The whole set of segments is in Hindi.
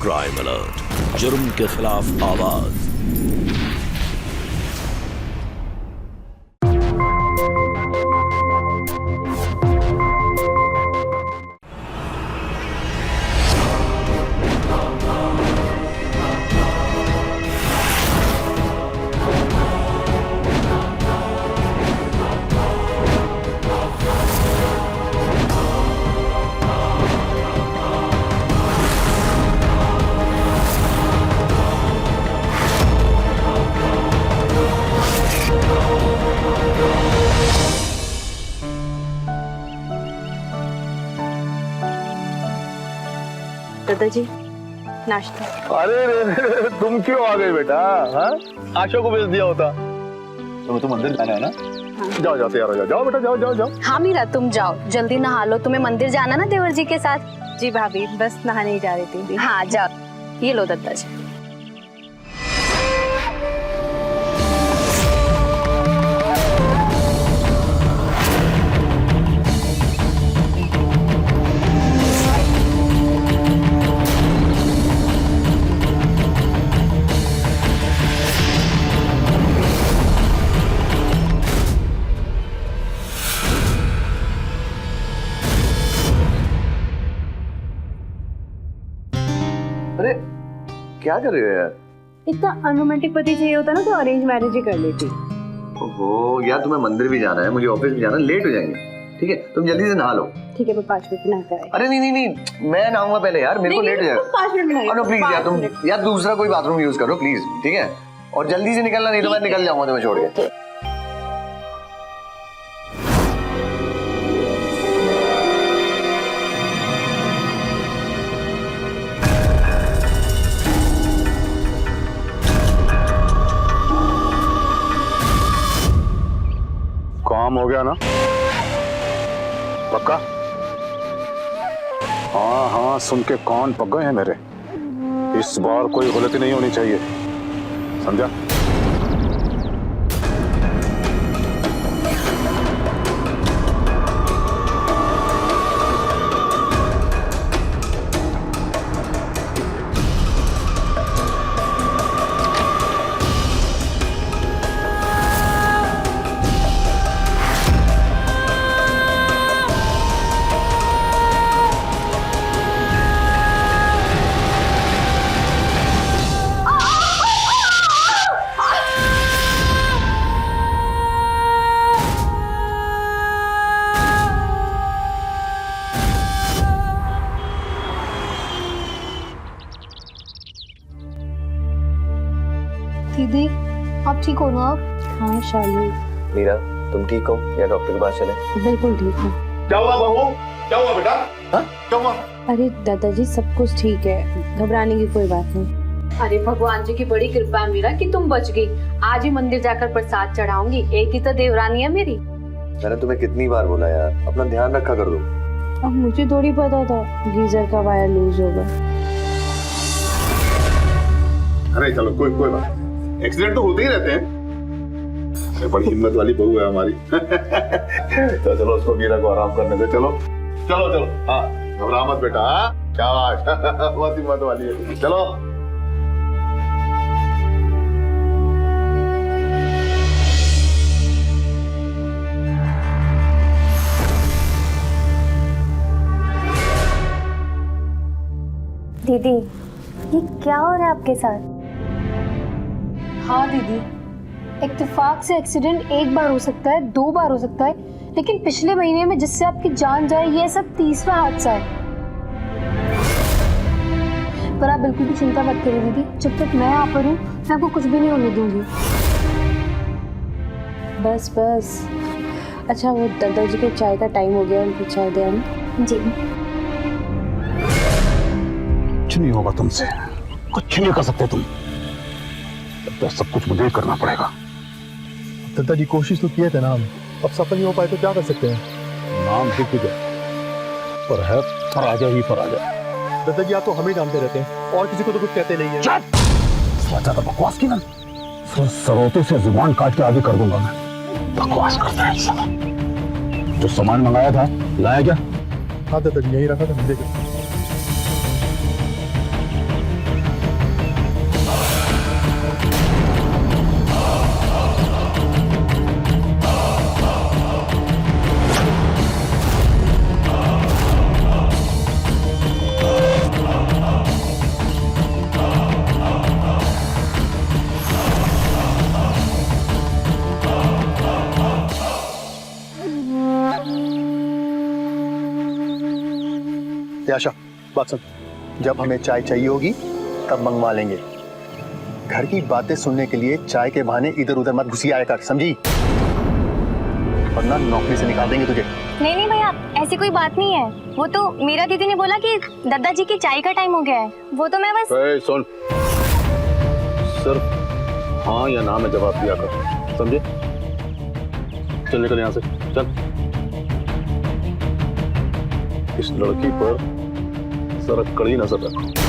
क्राइम अलर्ट, जुर्म के खिलाफ आवाज। दादाजी नाश्ता। अरे रे, तुम क्यों आ गए बेटा? हाँ? आशा को भेज दिया होता। तो मंदिर जाना है ना? हाँ। जाओ जाओ तैयार हो जाओ बेटा, जाओ जाओ जाओ। हाँ मीरा तुम जाओ, जल्दी नहा लो, तुम्हें मंदिर जाना ना देवर जी के साथ। जी भाभी, बस नहाने ही जा रही थी। हाँ जाओ, ये लो दादाजी। अरे क्या कर रहे हो यार? इतना अनरोमांटिक पति चाहिए होता ना तो अरेंज मैरिज ही कर लेती। ओहो यार, तुम्हें मंदिर भी जाना है, मुझे ऑफिस भी जाना है, लेट हो जाएंगे। ठीक है तुम जल्दी से नहा लो। ठीक है मैं 5 मिनट नहा कर आई। अरे नहीं नहीं नहीं, मैं नहाऊंगा पहले यार, मेरे को लेट हो जाएगा। 5 मिनट में नो प्लीज यार, तुम यार दूसरा कोई बाथरूम यूज करो प्लीज, ठीक है? और जल्दी से निकलना, नहीं तो मैं निकल जाऊंगा तुम्हें छोड़ के। काम हो गया ना? पक्का? हाँ हाँ, सुन के कान पक गए हैं मेरे। इस बार कोई गलती नहीं होनी चाहिए, समझा? दीदी आप ठीक हो ना? हाँ शालू, मीरा तुम ठीक हो या डॉक्टर के पास चले? बिल्कुल ठीक है। क्या हुआ बहू? क्या हुआ बेटा? हाँ? क्या हुआ? अरे दादाजी सब कुछ ठीक है, घबराने की कोई बात नहीं। अरे भगवान जी की बड़ी कृपा है मीरा कि तुम बच गई। आज ही मंदिर जाकर प्रसाद चढ़ाऊंगी, एक ही तो देवरानी है मेरी। मैंने तुम्हें कितनी बार बोला यार, अपना ध्यान रखा कर दो। अब मुझे थोड़ी पता था गीजर का वायर लूज होगा। अरे चलो कोई बात, एक्सीडेंट तो होते ही रहते हैं। बड़ी हिम्मत वाली बहू है हमारी। तो चलो उसको मीरा को आराम करने दे। चलो चलो चलो, हाँ घबरा मत बेटा। हाँ क्या बात, बहुत हिम्मत वाली है। चलो दीदी, ये क्या हो रहा है आपके साथ? हाँ दीदी, इत्तेफाक से एक्सीडेंट एक बार हो सकता है, 2 बार हो सकता है, लेकिन पिछले महीने में जिससे आपकी जान जाए ये सब 3रा हादसा है। पर आप बिल्कुल भी चिंता मत करिए दीदी, जब तक मैं यहाँ पर हूँ मैं आपको कुछ भी नहीं होने दूंगी। बस बस। अच्छा वो दादाजी के चाय का टाइम हो गया, उनको चाय दे आऊं? जी कुछ नहीं होगा तुमसे, कुछ नहीं कर सकते तुम। तो सब कुछ मुझे करना पड़ेगा। दादाजी कोशिश तो किए थे ना हम, अब सफल नहीं हो पाए तो क्या कर सकते हैं? नाम दिख गया पर है पराजय ही पराजय। दादाजी आप तो हमें जानते रहते हैं और किसी को तो कुछ कहते नहीं है। ज्यादा बकवास की ना, फिर सरोते से जुबान काट के आगे कर दूंगा मैं। बकवास करता है साला। जो सामान मंगाया था लाया क्या? हाँ दादाजी यही रखा था, देखो। बात सुन, जब हमें चाय चाहिए होगी तब मंगवा लेंगे। घर की बातें सुनने के लिए चाय के बहाने इधर उधर मत घुसी आया कर, समझी? वरना नौकरी से निकाल देंगे तुझे। नहीं नहीं भैया, ऐसी कोई बात नहीं है। वो तो मीरा दीदी ने बोला कि दादाजी की चाय का टाइम हो गया है। वो तो मैं बस सुन, सिर्फ हाँ या ना में जवाब दिया कर, समझे? चल निकल यहाँ से, चल। इस लड़की पर जरा कड़ी नजर रख।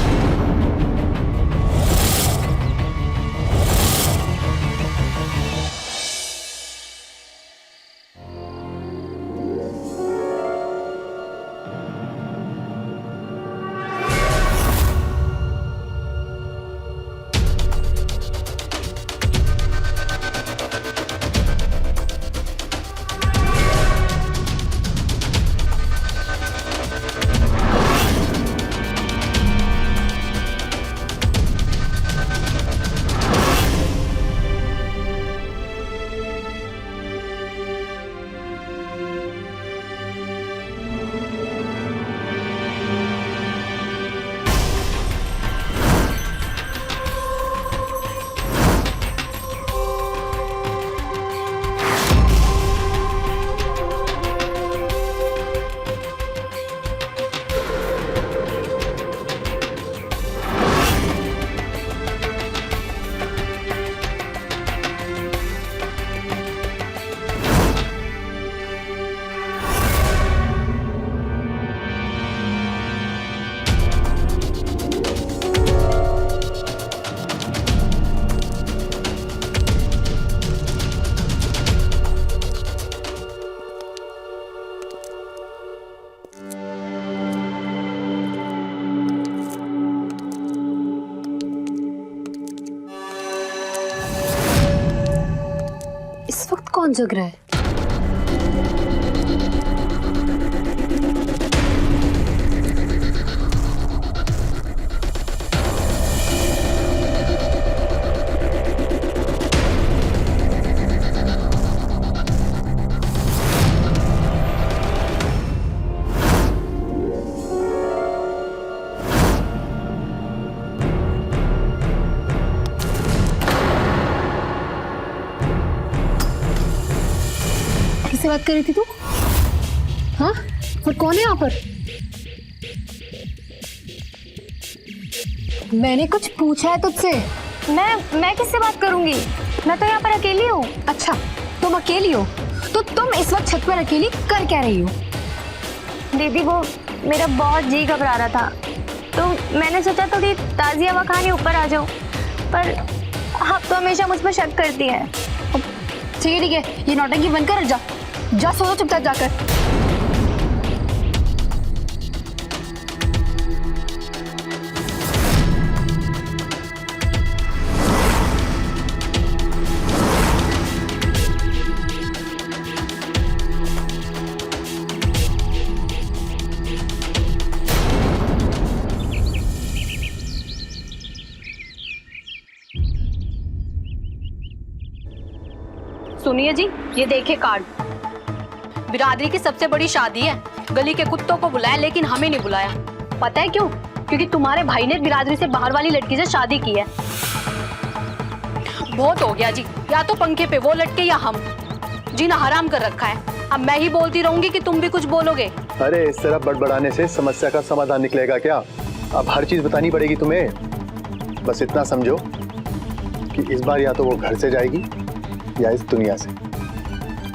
इस वक्त कौन जग रहा है? किससे बात कर रही थी तू? हाँ, और कौन है यहाँ पर? मैंने कुछ पूछा है तुझसे? मैं किससे बात करूंगी? मैं तो यहाँ पर अकेली हूँ। अच्छा, तुम अकेली हो? तो तुम इस वक्त छत पर अकेली कर क्या रही हो? दीदी वो मेरा बहुत जी घबरा रहा था, तो मैंने सोचा थोड़ी ताज़ी हवा खाने ऊपर आ जाऊँ, पर आप तो हमेशा मुझ पर शक करती हैं। ठीक है, ये नौटंकी बंद कर, जा सो चुपचाप जाकर। सुनिए जी, ये देखिए कार्ड। बिरादरी की सबसे बड़ी शादी है। गली के कुत्तों को बुलाया लेकिन हमें नहीं बुलाया। पता है क्यों? क्योंकि तुम्हारे भाई ने बिरादरी से बाहर वाली लड़की से शादी की है। बहुत हो गया जी, या तो पंखे पे वो लटके या हम। जीना हराम कर रखा है। अब मैं ही बोलती रहूंगी कि तुम भी कुछ बोलोगे? अरे इस तरह बड़बड़ाने से समस्या का समाधान निकलेगा क्या? अब हर चीज बतानी पड़ेगी तुम्हें। बस इतना समझो कि इस बार या तो वो घर से जाएगी या इस दुनिया से।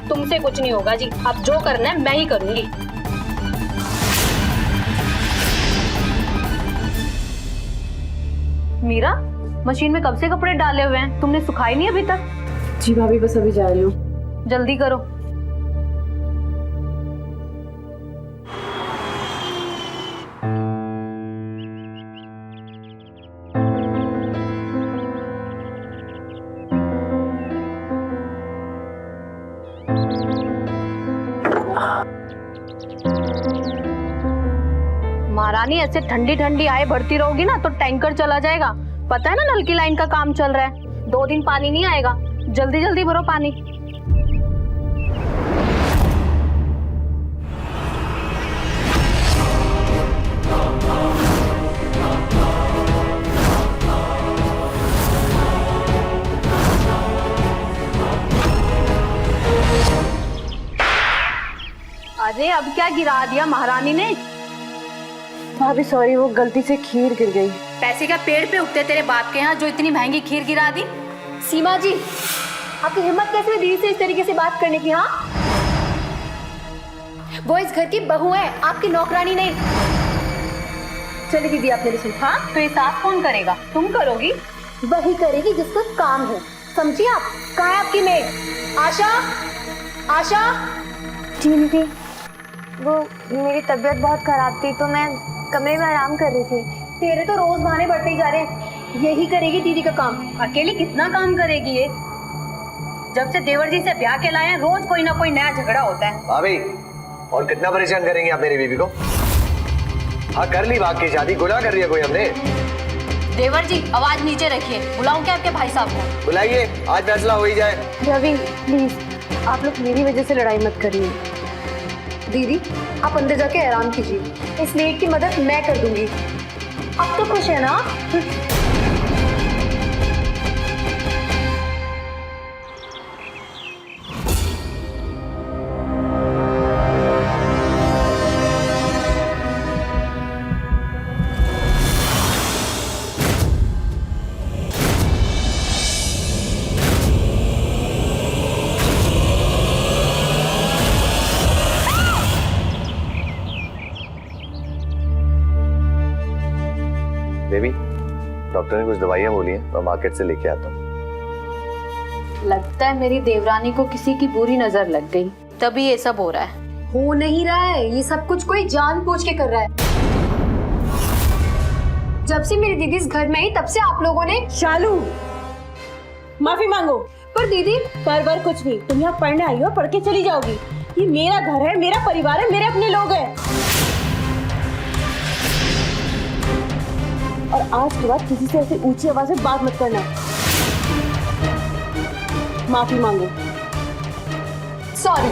तुमसे कुछ नहीं होगा जी, अब जो करना है मैं ही करूंगी। मीरा, मशीन में कब से कपड़े डाले हुए हैं, तुमने सुखाए नहीं अभी तक? जी भाभी, बस अभी जा रही हूँ। जल्दी करो। महारानी, ऐसे ठंडी ठंडी आए बढ़ती रहोगी ना तो टैंकर चला जाएगा। पता है ना, नल की लाइन का काम चल रहा है। 2 दिन पानी नहीं आएगा। जल्दी जल्दी भरो पानी। अब क्या गिरा दिया महारानी ने? भाभी सॉरी, वो गलती से खीर गिर गई। पैसे क्या पेड़ पे उगते तेरे बाप के यहाँ जो इतनी महंगी खीर गिरा दी? सीमा जी, आपकी हिम्मत कैसे हुई दीदी से इस तरीके से बात करने की? हाँ, वो इस घर की बहू है, आपकी नौकरानी नहीं। चलिए दीदी, आप मेरी सुन। हाँ, तो ये साफ कौन करेगा? तुम करोगी? वही करेगी जिसका काम है, समझिए आप। कहाँ है आपकी मेड? आशा, आशा। जी दीदी, वो मेरी तबीयत बहुत खराब थी तो मैं कमरे में आराम कर रही थी। तेरे तो रोज बहाने बढ़ते ही जा रहे हैं। यही करेगी दीदी का काम। अकेली कितना काम करेगी ये? जब से देवर जी से ब्याह के लाए हैं रोज कोई ना कोई नया झगड़ा होता है। भाभी, और कितना परेशान करेंगे आप मेरी बीवी को? हाँ, कर ली बात की शादी, गुनाह कर दिया कोई हमने? देवर जी आवाज नीचे रखिए। बुलाऊं क्या आपके भाई साहब को? बुलाइए, आज फैसला हो ही जाए। रवि प्लीज, आप लोग मेरी वजह से लड़ाई मत करिए। दीदी, आप अंदर जाके आराम कीजिए। इस मेड की मदद मैं कर दूंगी। अब तो खुश है ना? बेबी, डॉक्टर ने कुछ दवाइयाँ बोली हैं, मैं मार्केट से लेके आता हूँ। लगता है मेरी देवरानी को किसी की बुरी नजर लग गई, तभी ये सब हो रहा है। हो नहीं रहा है, ये सब कुछ कोई जानबूझ के कर रहा है। जब से मेरी दीदी इस घर में आई तब से आप लोगों ने। शालू, माफी मांगो। पर दीदी, पर कुछ नहीं, तुम यहाँ पढ़ने आई हो, पढ़ के चली जाओगी। ये मेरा घर है, मेरा परिवार है, मेरे अपने लोग हैं। और आज के बाद किसी से ऐसी ऊंची आवाज में बात मत करना। माफी मांगो। सॉरी।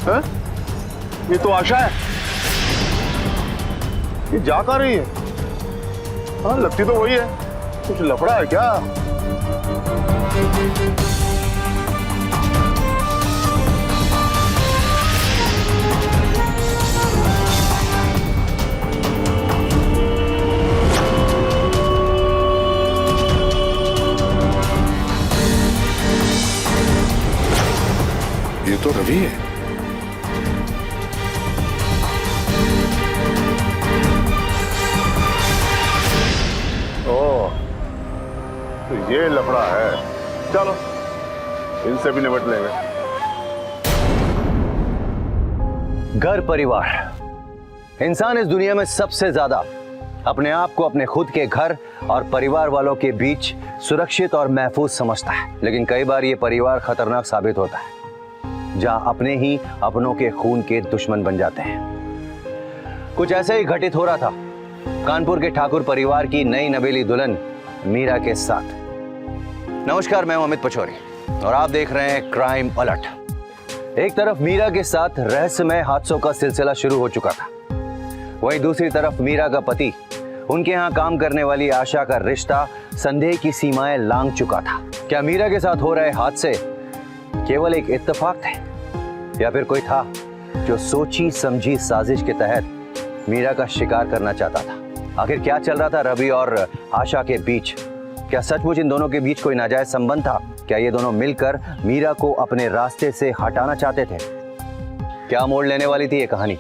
हैं? ये तो आशा है। ये जा कहाँ रही है? हाँ, लगती तो वही है। कुछ लफड़ा है क्या? ये तो रवि है। तो ये लफड़ा है। चलो, इनसे भी निपट लेंगे। घर परिवार, इंसान इस दुनिया में सबसे ज्यादा अपने आप को अपने खुद के घर और परिवार वालों के बीच सुरक्षित और महफूज समझता है। लेकिन कई बार ये परिवार खतरनाक साबित होता है, जहां अपने ही अपनों के खून के दुश्मन बन जाते हैं। कुछ ऐसा ही घटित हो रहा था कानपुर के ठाकुर परिवार की नई नवेली दुल्हन मीरा के साथ। नमस्कार, मैं हूं अमित पचौरी और आप देख रहे हैं क्राइम अलर्ट। एक तरफ मीरा के साथ रहस्यमय हादसों का सिलसिला शुरू हो चुका था, वहीं दूसरी तरफ मीरा का पति, उनके यहाँ काम करने वाली आशा का रिश्ता संदेह की सीमाएं लांघ चुका था। क्या मीरा के साथ हो रहे हादसे केवल एक इत्तेफाक थे या फिर कोई था जो सोची समझी साजिश के तहत मीरा का शिकार करना चाहता था? आखिर क्या चल रहा था रवि और आशा के बीच? क्या सचमुच इन दोनों के बीच कोई नाजायज संबंध था? क्या ये दोनों मिलकर मीरा को अपने रास्ते से हटाना चाहते थे? क्या मोड़ लेने वाली थी ये कहानी?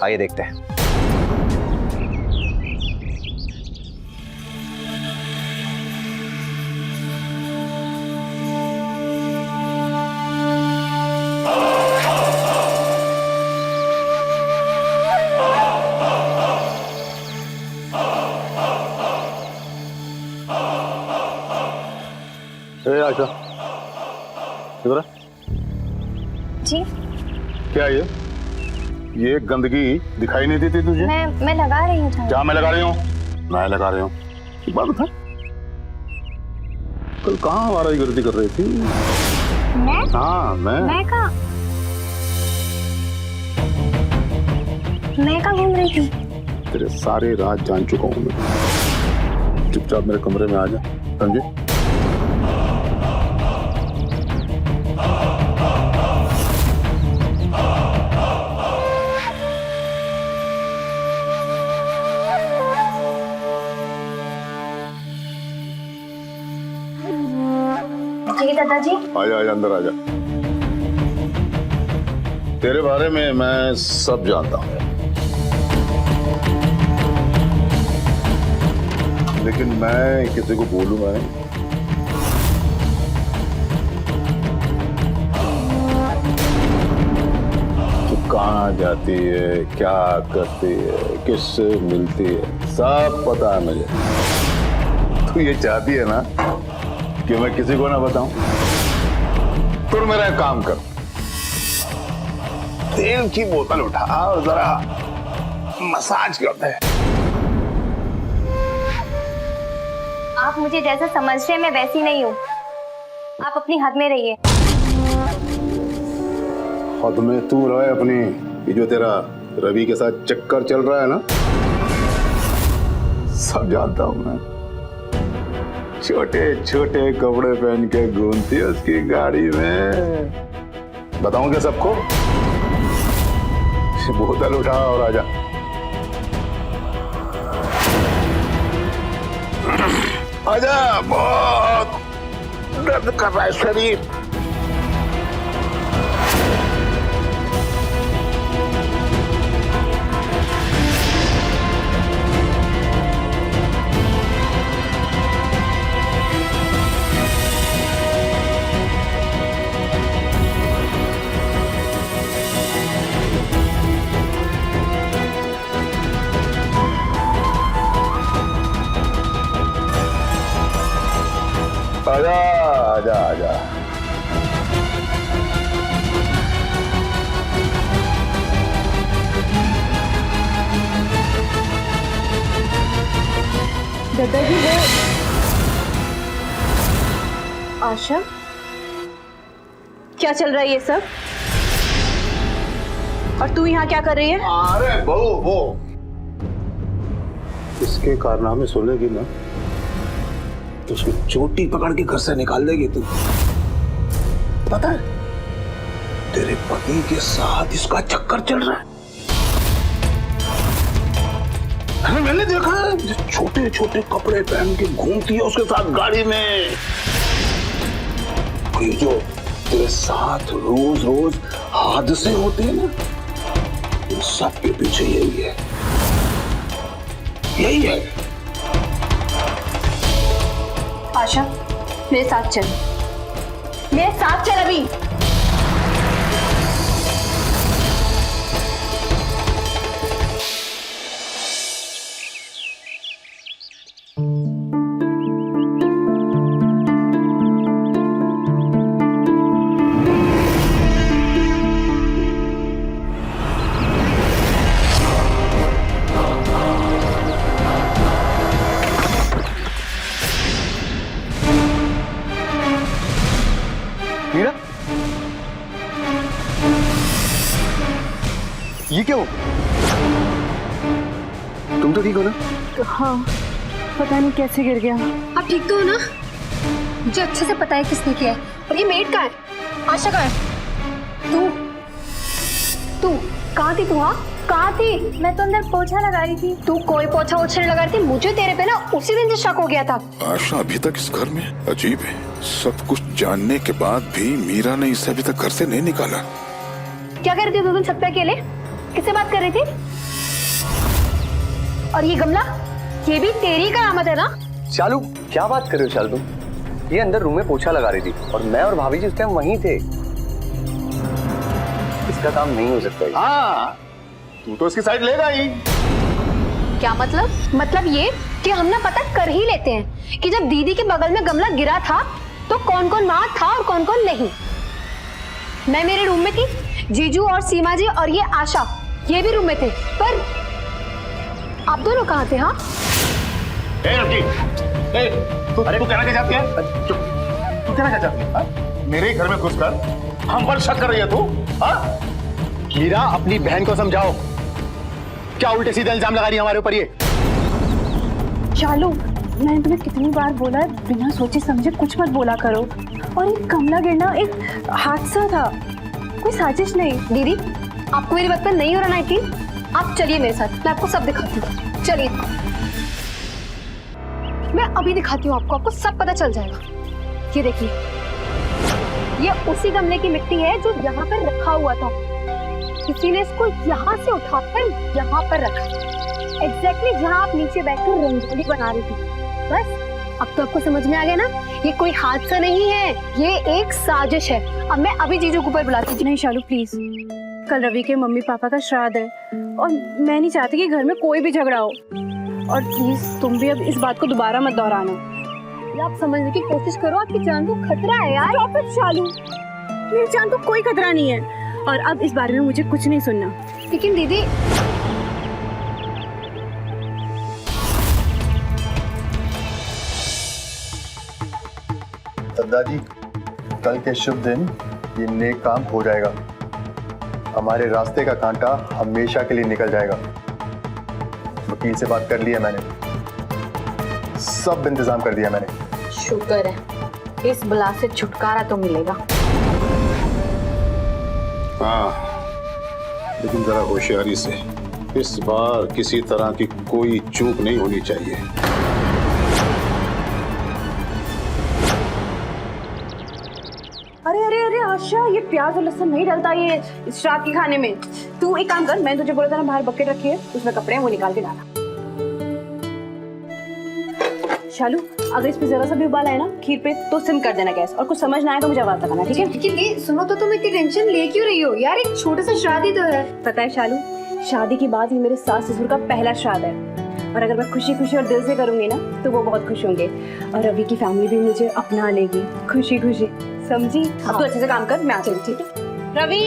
आइए देखते हैं। आशा, इधर आ। जी, क्या ये गंदगी दिखाई नहीं देती तुझे? मैं लगा रही हूँ। क्या मैं लगा रही हूँ? मैं लगा रही हूँ। एक बात बता, कल कहाँ आवारागर्दी कर रही थी? मैं हाँ मैं कहाँ घूम रही थी? तेरे सारे राज जान चुका हूँ मैं। चुपचाप मेरे कमरे में आ जा, समझे? जी दादाजी। आजा आजा, अंदर आजा। तेरे बारे में मैं सब जानता हूँ, लेकिन मैं किसी को बोलूंगा नहीं। तू कहाँ जाती है, क्या करती है, किससे मिलती है, सब पता है मुझे। तू ये चाहती है ना कि मैं किसी को ना बताऊं? तो मेरा एक काम कर, तेल की बोतल उठा और जरा मसाज करते हैं। आप मुझे जैसा समझ रहे हैं मैं वैसी नहीं हूँ। आप अपनी हद में रहिए। हद में तू रहे अपनी। ये जो तेरा रवि के साथ चक्कर चल रहा है ना, सब जानता हूं मैं। छोटे छोटे कपड़े पहन के घूमती है उसकी गाड़ी में। बताऊं क्या सबको? बोतल उठा और आजा। आजा, बहुत दर्द कर रहा है शरीर। आजा आजा आजा। दादाजी वो आशा, क्या चल रहा है ये सब? और तू यहाँ क्या कर रही है? अरे बहू, वो इसके कारनामे सुनेगी ना तो उसकी चोटी पकड़ के घर से निकाल देगी तू। पता है तेरे पति के साथ इसका चक्कर चल रहा है। अरे मैंने देखा है, छोटे छोटे कपड़े पहन के घूमती है उसके साथ गाड़ी में। ये जो तेरे साथ रोज रोज हादसे होते हैं ना, इन सब के पीछे यही है, यही है। आशा, मेरे साथ चल, मेरे साथ चल अभी। मीरा, ये क्या हो? तुम तो ठीक हो ना? हाँ, पता नहीं कैसे गिर गया। आप ठीक तो हो ना? मुझे अच्छे से पता है किसने किया है। और ये मेड कहाँ है? आशा कहाँ है? तू कहाँ थी? तू हाँ कहाँ थी? मैं तो अंदर पोछा लगा रही थी। तू कोई पोछा ओछा लगा रही थी? मुझे तेरे पे ना उसी दिन से शक हो गया था। आशा अभी तक इस घर में अजीब है। सब कुछ जानने के बाद भी मीरा ने इसे अभी तक घर से नहीं निकाला। क्या कर रही थी 2 दिन छत पे अकेले? किससे बात कर रही थी? और ये गमला, ये भी तेरी करामत है ना? शालू, क्या बात कर रहे हो शालू? ये अंदर रूम में पोछा लगा रही थी और मैं और भाभी जी उस टाइम वहीं थे। इसका काम नहीं हो सकता। हाँ, तू तो इसकी साइड लेगा ही। क्या मतलब? मतलब ये कि हम ना पता कर ही लेते हैं कि जब दीदी के बगल में गमला गिरा था तो कौन कौन वहां था और कौन कौन नहीं। मैं मेरे रूम में थी, जीजू और सीमा जी और ये आशा ये भी रूम में थे, पर आप दोनों कहाँ थे? हाँ, तू कहना क्या चाहती है? चुप। कहना क्या चाहती है? हाँ? मेरे ही घर में घुसकर हम पर शक कर रही है तू? हाँ? मीरा, अपनी बहन को समझाओ, क्या उल्टे सीधे इल्जाम लगा रही है हमारे ऊपर ये? शालू, मैंने तुम्हें कितनी बार बोला है, बिना सोचे समझे कुछ मत बोला करो। और ये कमला गिरना एक हादसा था, कोई साजिश नहीं। दीदी, आपको मेरी बात पर नहीं हो रहा ना यकीन? आप चलिए मेरे साथ, मैं आपको सब दिखाती हूँ। चलिए, मैं अभी दिखाती हूँ आपको सब पता चल जाएगा। ये देखिए, ये उसी गमले की मिट्टी है जो यहाँ पर रखा हुआ था। किसी ने इसको यहाँ से उठाकर यहाँ पर रखा, एग्जैक्टली जहाँ आप नीचे बैठकर रंगोली बना रही थी। बस अब तो आपको समझ में आ गया ना, ये कोई हादसा नहीं है, ये एक साजिश है। अब मैं अभी जीजू को ऊपर बुलाती हूँ। नहीं शालू प्लीज, कल रवि के मम्मी पापा का श्राद्ध है और मैं नहीं चाहती कि घर में कोई भी झगड़ा हो। और प्लीज तुम भी अब इस बात को दोबारा मत दोहराना। आप समझने की कोशिश करो, आपकी जान को खतरा है यार। Stop it, शालू, मेरी जान को कोई खतरा नहीं है और अब इस बारे में मुझे कुछ नहीं सुनना। लेकिन दीदी, दादाजी, कल के शुभ दिन ये नेक काम हो जाएगा। हमारे रास्ते का कांटा हमेशा के लिए निकल जाएगा। वकील से बात कर ली है मैंने, सब इंतजाम कर दिया मैंने। शुक्र है, इस बला से छुटकारा तो मिलेगा। हाँ, लेकिन जरा होशियारी से, इस बार किसी तरह की कोई चूक नहीं होनी चाहिए। अरे अरे अरे आशा, ये प्याज और लहसुन नहीं डलता ये श्राद्ध के खाने में। तू एक काम कर, मैं तुझे बोला था ना बाहर बकेट रखी है, उसमें कपड़े हैं, वो निकाल के डाला। शालू, अगर इस पे जरा सा भी उबाल आए ना खीर पे तो सिम कर देना गैस, और कुछ समझ ना आए तो मुझे आवाज लगाना, ठीक है? लेकिन ये सुनो तो, तुम इतनी टेंशन ले क्यों रही हो यार? एक छोटा सा शादी तो है। पता है शालू, शादी के बाद ये मेरे सास ससुर का पहला श्राद्ध है और अगर मैं खुशी खुशी और दिल से करूंगी ना तो वो बहुत खुश होंगे और रवि की फैमिली भी मुझे अपना लेगी खुशी खुशी, समझी? अब तो अच्छे से काम कर, मैं आती हूँ, ठीक है? रवि,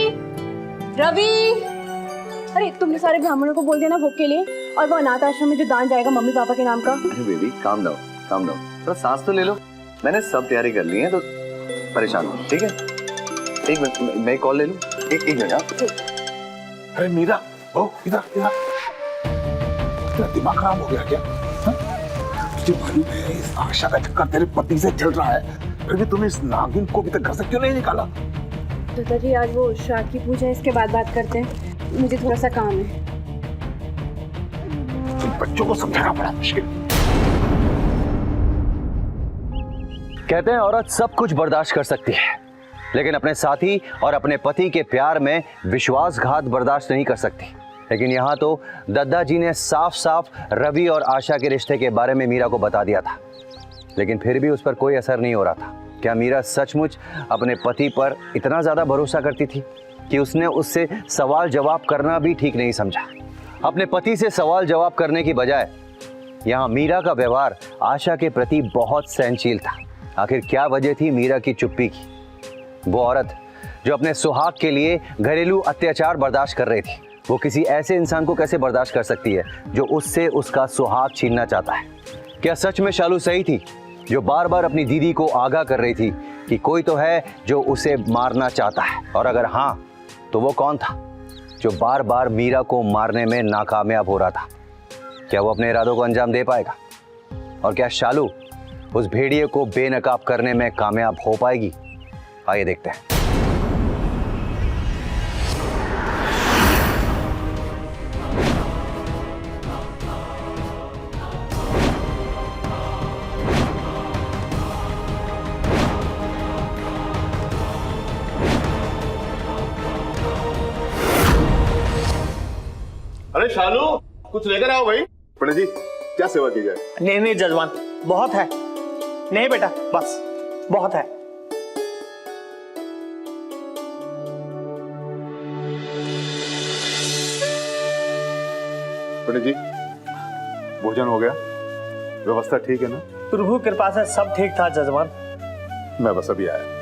रवि, अरे तुमने सारे ब्राह्मणों को बोल देना भोग के लिए, और वो अनाथ आश्रम में जो दान जाएगा मम्मी पापा के नाम का। अरे baby, calm down, calm down, थोड़ा सांस तो ले लो। मैंने सब तैयारी कर ली है, तो परेशान हो, ठीक है? एक मिनट, मैं कॉल ले लूं। एक मिनट। अरे मीरा, ओ इधर इधर, तेरा दिमाग खराब हो गया क्या? तुझे मालूम है इस आशा का चक्कर तेरे पति से चल रहा है, फिर भी तूने इस नागिन को अभी तक घर से क्यों नहीं निकाला? दादाजी, आज वो श्राद्ध की पूजा है, इसके बाद बात करते हैं, मुझे थोड़ा सा काम है। बच्चों को समझाना बड़ा मुश्किल। कहते हैं औरत सब कुछ बर्दाश्त कर सकती है, लेकिन अपने साथी और अपने पति के प्यार में विश्वासघात बर्दाश्त नहीं कर सकती। लेकिन यहाँ तो दद्दा जी ने साफ साफ रवि और आशा के रिश्ते के बारे में मीरा को बता दिया था, लेकिन फिर भी उस पर कोई असर नहीं हो रहा था। क्या मीरा सचमुच अपने पति पर इतना ज्यादा भरोसा करती थी कि उसने उससे सवाल जवाब करना भी ठीक नहीं समझा? अपने पति से सवाल जवाब करने की बजाय यहाँ मीरा का व्यवहार आशा के प्रति बहुत सहनशील था। आखिर क्या वजह थी मीरा की चुप्पी की? वो औरत जो अपने सुहाग के लिए घरेलू अत्याचार बर्दाश्त कर रही थी, वो किसी ऐसे इंसान को कैसे बर्दाश्त कर सकती है जो उससे उसका सुहाग छीनना चाहता है? क्या सच में शालू सही थी जो बार बार अपनी दीदी को आगाह कर रही थी कि कोई तो है जो उसे मारना चाहता है? और अगर हाँ, तो वो कौन था जो बार बार मीरा को मारने में नाकामयाब हो रहा था? क्या वो अपने इरादों को अंजाम दे पाएगा? और क्या शालू उस भेड़िए को बेनकाब करने में कामयाब हो पाएगी? आइए देखते हैं। अरे शालू, कुछ लेकर आओ भाई। पंडित जी, क्या सेवा की जाए? नहीं नहीं जजमान, बहुत है। नहीं बेटा, बस बहुत है। पंडित जी, भोजन हो गया? व्यवस्था ठीक है ना? प्रभु कृपा से सब ठीक था जजमान। मैं बस अभी आया।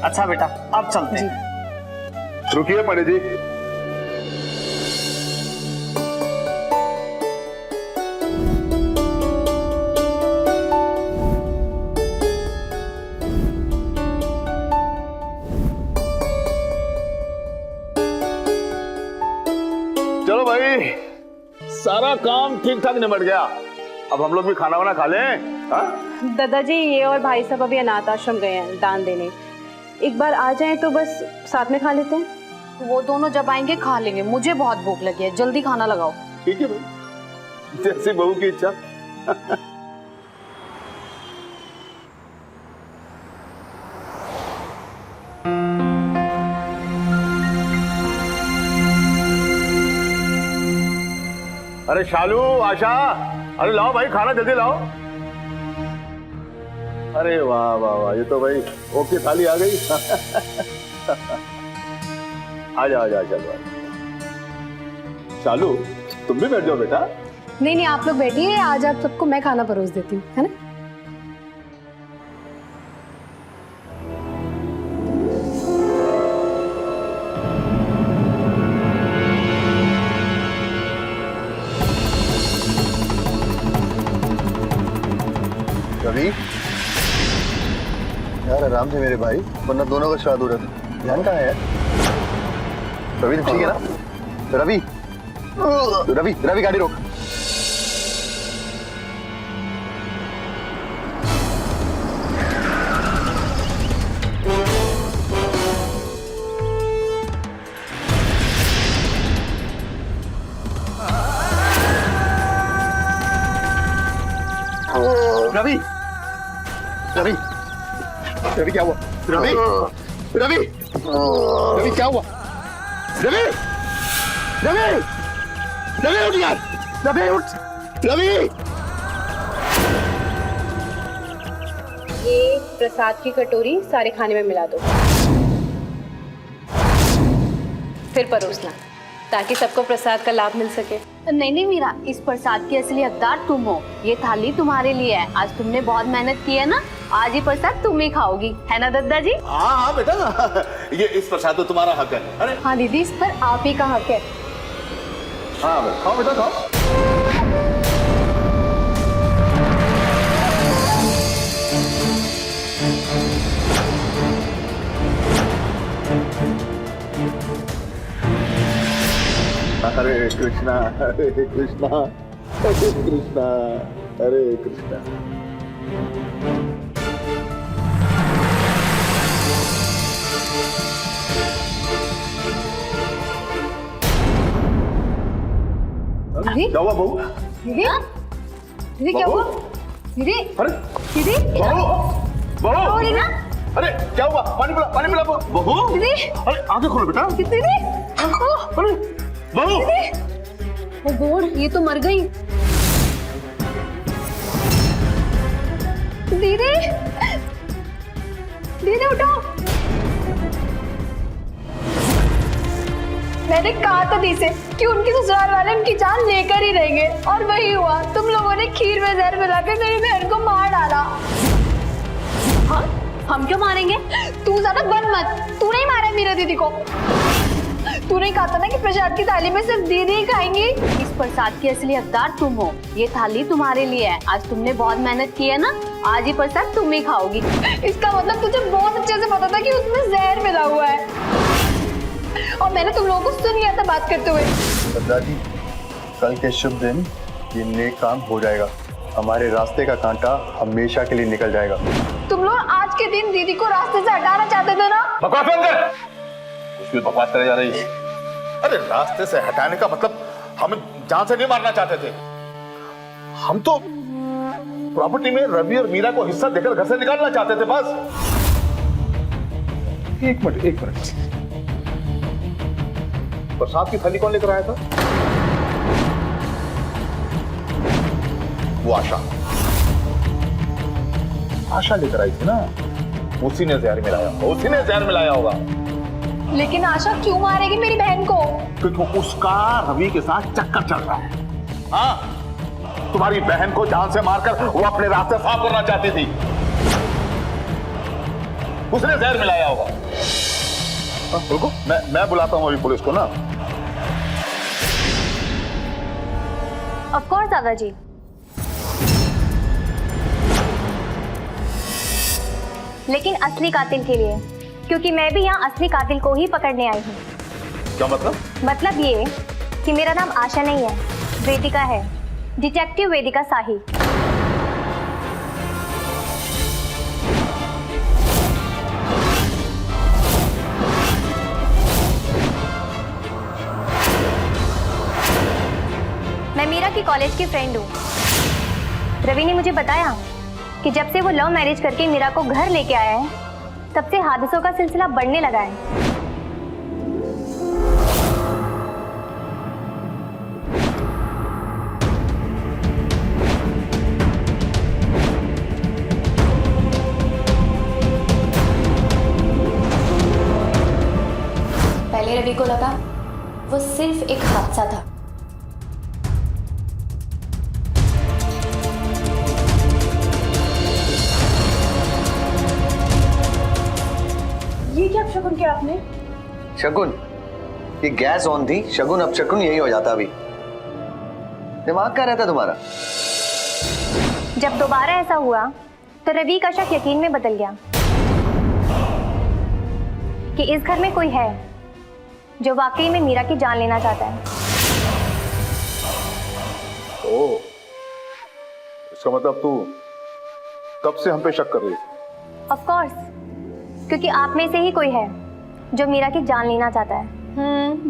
अच्छा बेटा, अब चलते हैं। रुकिए पंडित जी, सारा काम ठीक ठाक निपट गया। अब हम लोग भी खाना वाना खा लें। हाँ? दादाजी ये और भाई साहब अभी अनाथ आश्रम गए हैं दान देने, एक बार आ जाएं तो बस साथ में खा लेते हैं। वो दोनों जब आएंगे खा लेंगे, मुझे बहुत भूख लगी है, जल्दी खाना लगाओ। ठीक है भाई, जैसी बहू की इच्छा। अरे शालू, आशा, अरे लाओ भाई खाना जल्दी लाओ। अरे वाह वाह वाह, ये तो भाई ओके थाली आ गई। आजा आजा चलो। शालू तुम भी बैठ जाओ बेटा। नहीं नहीं, आप लोग बैठिए, आज आप सबको मैं खाना परोस देती हूँ, है ना। रवि यार आराम से मेरे भाई, वरना दोनों का श्राद्ध हो रहा था। ध्यान कहाँ है? रवि ठीक है ना? रवि रवि रवि गाड़ी रोक। रवि रवि रवि क्या हुआ? रवि रवि रवि क्या हुआ? रवि रवि रवि उठ यार, रवि उठ, रवि। ये प्रसाद की कटोरी सारे खाने में मिला दो, फिर परोसना ताकि सबको प्रसाद का लाभ मिल सके। नहीं नहीं मीरा, इस प्रसाद की असली हकदार तुम हो। ये थाली तुम्हारे लिए है, आज तुमने बहुत मेहनत की है ना, आज ये प्रसाद तुम ही खाओगी, है ना दादाजी? हाँ हाँ बेटा, ये इस प्रसाद तो तुम्हारा हक है। अरे हाँ दीदी, इस पर आप ही का हक है। हाँ खाओ बेटा खाओ। हरे कृष्णा हरे कृष्णा हरे कृष्णा हरे कृष्णा। दीदी क्या हुआ बहू? दीदी दीदी क्या हुआ? दीदी अरे दीदी बहू बहू, हो रही ना? अरे क्या हुआ? पानी पिला बहू। दीदी अरे आंखें खोलो बेटा। दीदी अरे बहू, ओ गॉड, ये तो मर गई। दीदी दीदी उठो। मैंने कहा था दी से कि उनके ससुराल वाले उनकी जान लेकर ही रहेंगे, और वही हुआ। तुम लोगों ने खीर में जहर मिलाकर मेरी बहन को मार डाला। हाँ, हम क्यों मारेंगे? तू ज्यादा बन मत, तू नहीं मारा मेरी दीदी को। तूने कहा था ना कि प्रसाद की थाली में सिर्फ दीदी ही खाएंगी। इस प्रसाद की असली हकदार तुम हो, ये थाली तुम्हारे लिए है, आज तुमने बहुत मेहनत की है ना, आज ये प्रसाद तुम ही खाओगी। इसका मतलब तुझे बहुत अच्छे से पता था कि उसमें जहर मिला हुआ है, और मैंने तुम लोगों को सुन लिया था बात करते हुए। दादी, कल के शुभ दिन ये नेक काम हो जाएगा, हमारे रास्ते का कांटा हमेशा के लिए निकल जाएगा। तुम लोग आज के दिन दीदी को रास्ते से हटाना चाहते थे ना? बकवास बंद कर। कुछ भी बकवास करे जा रही है। अरे रास्ते से हटाने का मतलब हम जान से नहीं मारना चाहते थे, हम तो प्रॉपर्टी में रवि और मीरा को हिस्सा देकर घर से निकालना चाहते थे बस। एक मिनट प्रसाद की थाली कौन लेकर आया था? वो आशा लेकर आई थी ना, उसी ने जहर मिलाया होगा। लेकिन आशा क्यों मारेगी मेरी बहन को? क्योंकि उसका रवि के साथ चक्कर चल रहा है। हाँ, तुम्हारी बहन को जान से मारकर वो अपने रास्ते साफ करना चाहती थी, उसने जहर मिलाया होगा। रुको, मैं बुलाता हूँ अभी पुलिस को ना। ऑफ कोर्स दादाजी। लेकिन असली कातिल के लिए, क्योंकि मैं भी यहाँ असली कातिल को ही पकड़ने आई हूँ। क्या मतलब? मतलब ये कि मेरा नाम आशा नहीं है, वेदिका है, डिटेक्टिव वेदिका साही। मैं मीरा की कॉलेज की फ्रेंड हूँ। रवि ने मुझे बताया कि जब से वो लव मैरिज करके मीरा को घर लेके आया है, तब से हादसों का सिलसिला बढ़ने लगा है। पहले रवि को लगा वो सिर्फ एक हादसा था, ये क्या शगुन किया आपने? शगुन? ये गैस ऑन थी, शगुन अब शगुन यही हो जाता। अभी दिमाग क्या रहता तुम्हारा? जब दोबारा ऐसा हुआ तो रवि का शक यकीन में बदल गया कि इस घर में कोई है जो वाकई में मीरा की जान लेना चाहता है। ओह, इसका मतलब तू कब से हम पे शक कर रही थी? ऑफ कोर्स, क्योंकि आप में से ही कोई है जो मीरा की जान लेना चाहता है।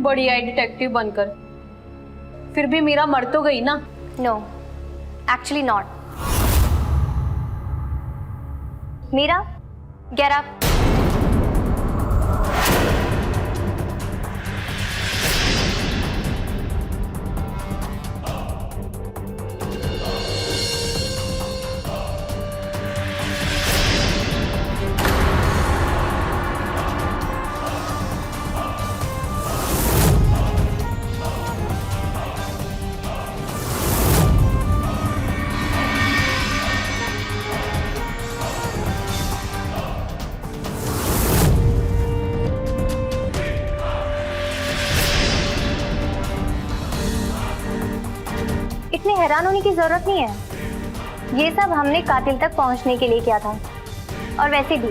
बढ़िया है डिटेक्टिव बनकर। फिर भी मीरा मर तो गई ना? No, actually not. Meera, get up. इतने हैरान होने की जरूरत नहीं है। ये सब हमने कातिल तक पहुंचने के लिए किया था। और वैसे भी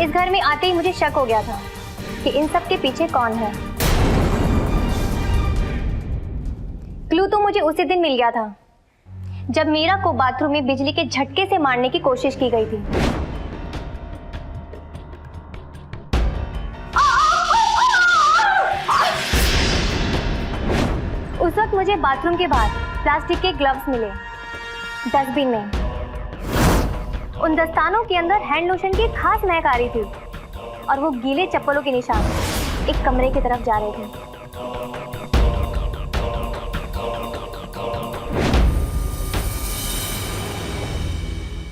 इस घर में आते ही मुझे शक हो गया था कि इन सब के पीछे कौन है। क्लू तो मुझे उसी दिन मिल गया था जब मीरा को बाथरूम में बिजली के झटके से मारने की कोशिश की गई थी। उस वक्त मुझे बाथरूम के बाहर प्लास्टिक के ग्लव्स मिले डस्टबिन में। उन दस्तानों के अंदर हैंड लोशन की खास महक आ रही थी और वो गीले चप्पलों के निशान एक कमरे की तरफ जा रहे थे।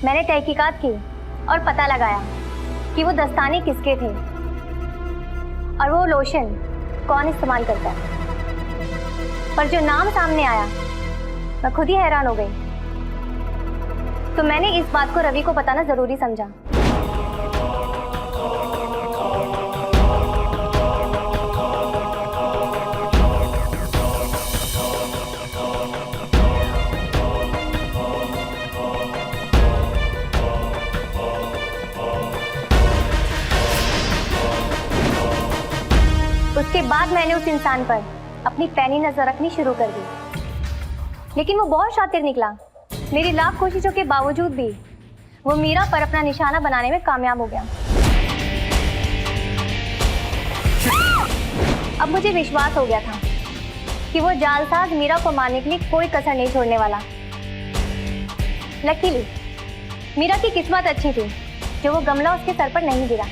मैंने तहकीकात की और पता लगाया कि वो दस्ताने किसके थे और वो लोशन कौन इस्तेमाल करता है। पर जो नाम सामने आया मैं खुद ही हैरान हो गई। तो मैंने इस बात को रवि को बताना जरूरी समझा। उसके बाद मैंने उस इंसान पर अपनी पैनी नजर रखनी शुरू कर दी, लेकिन वो बहुत शातिर निकला। मेरी लाख कोशिशों के बावजूद भी वो मीरा पर अपना निशाना बनाने में कामयाब हो गया। अब मुझे विश्वास हो गया था कि वो जालसाज मीरा को मारने के लिए कोई कसर नहीं छोड़ने वाला। लकीली मीरा की किस्मत अच्छी थी जो वो गमला उसके सर पर नहीं गिरा।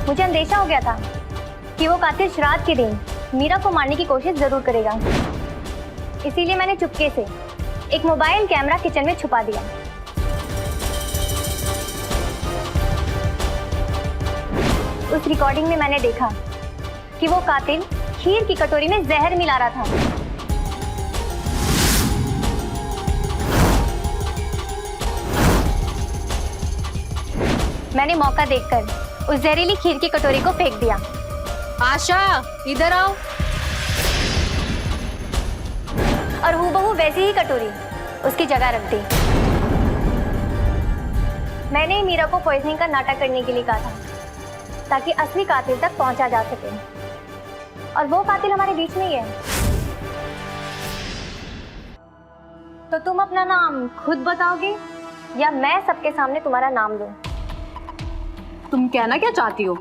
मुझे अंदेशा हो गया था कि वो कातिल श्राद्ध के दिन मीरा को मारने की कोशिश जरूर करेगा। इसीलिए मैंने चुपके से एक मोबाइल कैमरा किचन में छुपा दिया। उस रिकॉर्डिंग में मैंने देखा कि वो कातिल खीर की कटोरी में जहर मिला रहा था। मैंने मौका देखकर उस जहरीली खीर की कटोरी को फेंक दिया। आशा, इधर आओ। और हूबहू वैसी ही कटोरी उसकी जगह रख दी। मैंने ही मीरा को पॉइजनिंग का नाटक करने के लिए कहा था, ताकि असली कातिल तक पहुंचा जा सके। और वो कातिल हमारे बीच में ही है। तो तुम अपना नाम खुद बताओगे या मैं सबके सामने तुम्हारा नाम लूं? तुम कहना क्या चाहती हो?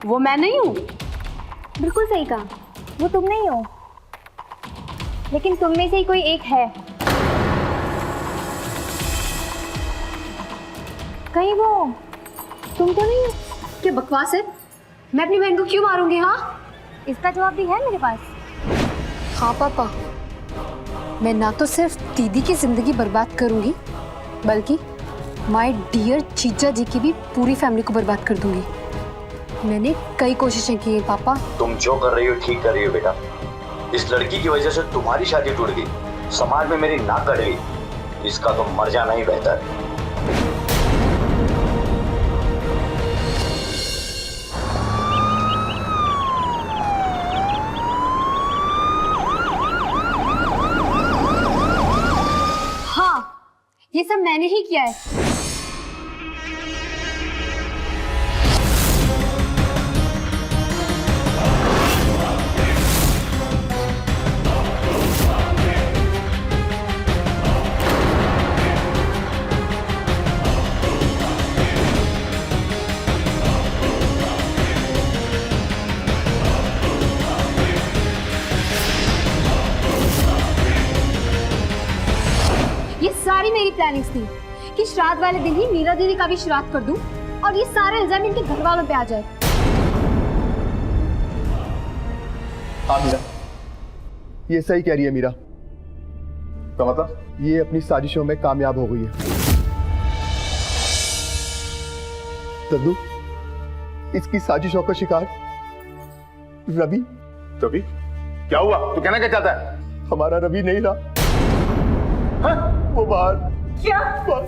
वो मैं नहीं हूँ। बिल्कुल सही कहा, वो तुम नहीं हो, लेकिन तुम में से ही कोई एक है। कहीं वो तुम तो नहीं हो? क्या बकवास है? मैं अपनी बहन को क्यों मारूंगी? हाँ, इसका जवाब भी है मेरे पास। हाँ पापा, मैं ना तो सिर्फ दीदी की जिंदगी बर्बाद करूंगी, बल्कि माय डियर जीजा जी की भी पूरी फैमिली को बर्बाद कर दूंगी। मैंने कई कोशिशें की हैं पापा। तुम जो कर रही हो ठीक कर रही हो बेटा। इस लड़की की वजह से तुम्हारी शादी टूट गई, समाज में मेरी नाक कट गई। इसका तो मर जाना ही बेहतर है। ये सब मैंने ही किया है। ये सारी मेरी प्लानिंग्स थी कि श्राद्ध वाले दिन ही मीरा दीदी का भी श्राद्ध कर दूं और ये सारे इल्जाम इनके घर वालों पे आ जाए। हाँ मीरा, ये सही कह रही है मीरा। तो मतलब ये अपनी साजिशों में कामयाब हो गई है। तनु, इसकी साजिशों का शिकार रवि। रवि? क्या हुआ? तू कहना क्या चाहता है? हमारा रवि नहीं रहा। हाँ? वो बाहर। क्या? बाहर।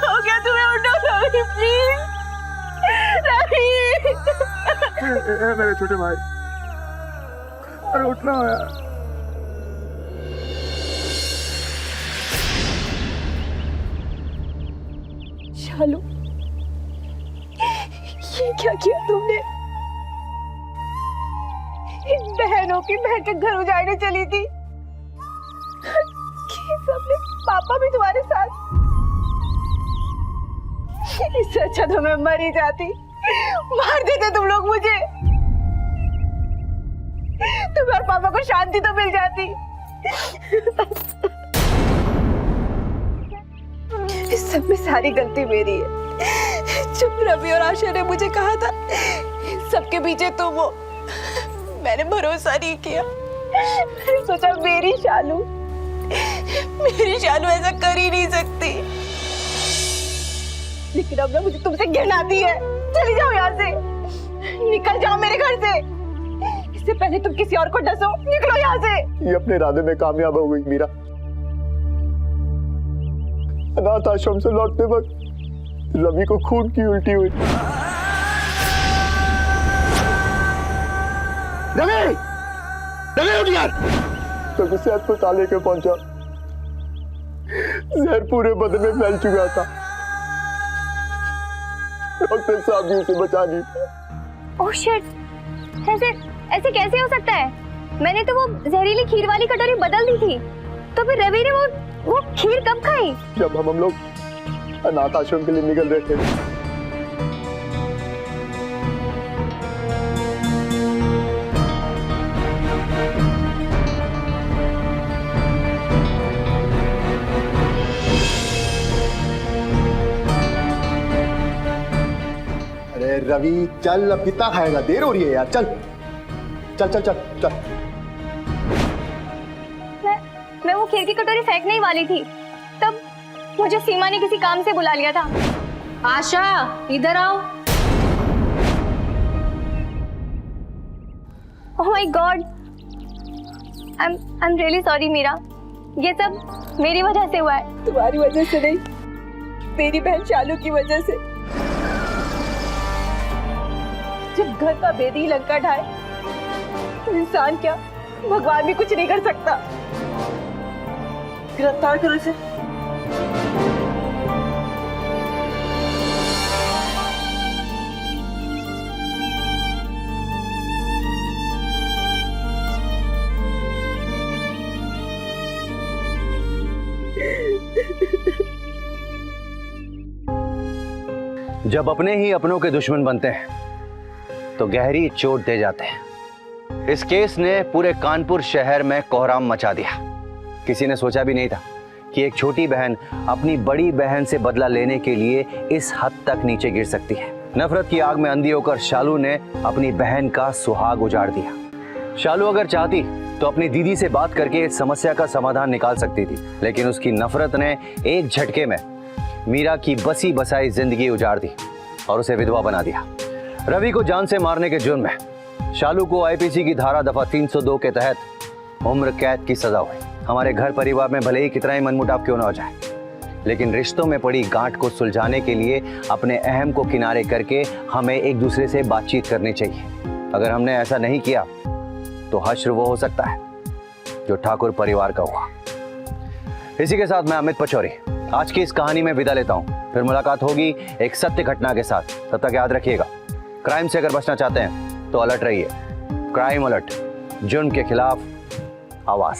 हो गया तुम्हें? उठो रवि, प्लीज। रवि, मेरे छोटे भाई, अरे उठना यार। शालू, ये क्या किया तुमने? इन बहनों की बहन के घर उजाड़ने चली थी। ये सबने पापा भी तुम्हारे साथ। इससे अच्छा तो मैं मर ही जाती। मार देते तुम लोग मुझे, तुम्हें और पापा को शांति तो मिल जाती। इस सब में सारी गलती मेरी है। जब रवि और आशा ने मुझे कहा था इन सबके पीछे तुम हो, मैंने भरोसा नहीं किया। मैंने सोचा मेरी शालू ऐसा कर ही नहीं सकती। लेकिन अब ना मुझे तुमसे घिन आती है। चली जाओ यहाँ से, निकल जाओ मेरे घर से। इससे पहले तुम किसी और को डसो। निकलो यहाँ से। ये अपने इरादे में कामयाब हो गई मीरा। अनाथ आश्रम से लौटते वक्त रवि को खून की उल्टी हुई। रवि! रवि उठ यार! तो गुस्से अस्पताल लेके पहुंचा। जहर पूरे बदन में फैल चुका था। डॉक्टर साहब भी उसे बचा नहीं पाए। ओह शिट, ऐसे कैसे हो सकता है? मैंने तो वो जहरीली खीर वाली कटोरी बदल दी थी। तो फिर रवि ने वो खीर कब खाई? जब हम लोग अनाथ आश्रम के लिए निकल रहे थे। अरे रवि चल, अब कितना खाएगा? देर हो रही है यार। चल चल चल चल चल। मैं वो खीर की कटोरी फेंकने ही वाली थी, तब मुझे सीमा ने किसी काम से बुला लिया था। आशा, इधर आओ। Oh my God, I am really sorry Meera. ये सब मेरी वजह से हुआ है। तुम्हारी वजह से नहीं, मेरी बहन शालू की वजह से। जब घर का बेदी लंका ढाए तो इंसान क्या, भगवान भी कुछ नहीं कर सकता। गिरफ्तार करो इसे। जब अपने ही अपनों के दुश्मन बनते हैं तो गहरी चोट दे जाते हैं। इस केस ने पूरे कानपुर शहर में कोहराम मचा दिया। किसी ने सोचा भी नहीं था कि एक छोटी बहन अपनी बड़ी बहन से बदला लेने के लिए इस हद तक नीचे गिर सकती है। नफरत की आग में अंधी होकर शालू ने अपनी बहन का सुहाग उजाड़ दिया। शालू अगर चाहती तो अपनी दीदी से बात करके इस समस्या का समाधान निकाल सकती थी, लेकिन उसकी नफरत ने एक झटके में मीरा की बसी बसाई जिंदगी उजाड़ दी और उसे विधवा बना दिया। रवि को जान से मारने के जुर्म में शालू को आईपीसी की धारा दफा 302 के तहत उम्र कैद की सजा हुई। हमारे घर परिवार में भले ही कितना ही मनमुटाव क्यों न हो जाए, लेकिन रिश्तों में पड़ी गांठ को सुलझाने के लिए अपने अहम को किनारे करके हमें एक दूसरे से बातचीत करनी चाहिए। अगर हमने ऐसा नहीं किया तो हश्र वो हो सकता है जो ठाकुर परिवार का हुआ। इसी के साथ मैं अमित पचौरी आज की इस कहानी में विदा लेता हूं। फिर मुलाकात होगी एक सत्य घटना के साथ। तब तक याद रखिएगा, क्राइम से अगर बचना चाहते हैं तो अलर्ट रहिए। क्राइम अलर्ट, जुर्म के खिलाफ आवाज।